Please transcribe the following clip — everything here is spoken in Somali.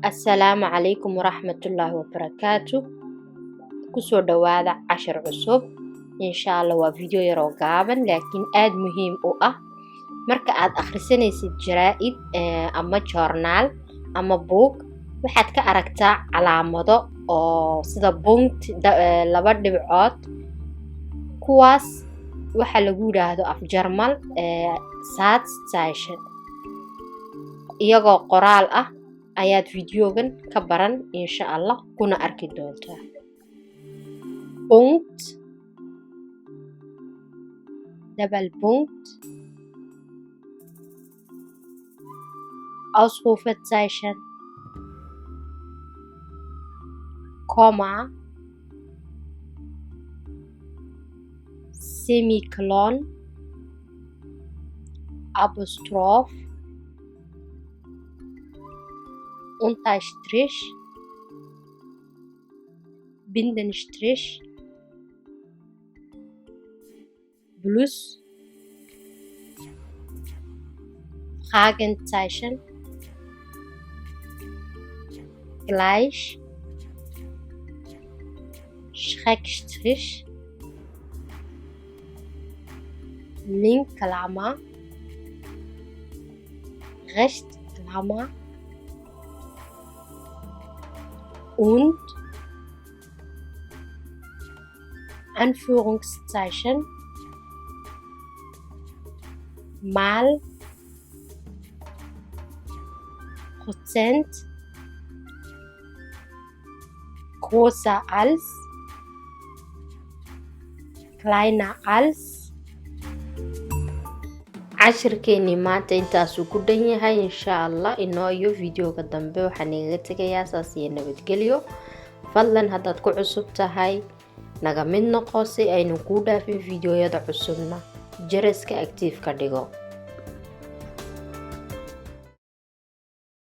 Assalaamu calaykum waraxmatullaahi wabarakaatu. Kusoo dhawaada cashar cusub. Insha Allah waa video yar oo gaaban laakiin aad muhiim u ah marka aad akhrisanaysid jaraa'id ama joornaal ama buug waxaad ka aragtaa calaamado oo sida punct laba dhibcood kuwaas waxa lagu yiraahdo af Jarmal Satzzeichen iyagoo qoraal ah ayaad videogan ka baran insha Allah kuna arki doontaa. Punkt, Doppelpunkt, Ausrufezeichen, Komma, Semikolon, Apostroph, Unterstrich, Bindestrich, Plus, Fragezeichen, Gleich, Schrägstrich, Linkklammer, Rechtsklammer und Anführungszeichen mal Prozent größer als kleiner als. cashirkeeni maanta intaasuu ku dhan yahay insha Allah inoo iyo videoga dambe waxaan igaga tegayaa saas iyo nabadgelyo. Fadlan haddaad ku cusub tahay naga mid noqo si aynu ku dhaafin videoyada cusubna jaraska active ka dhigo.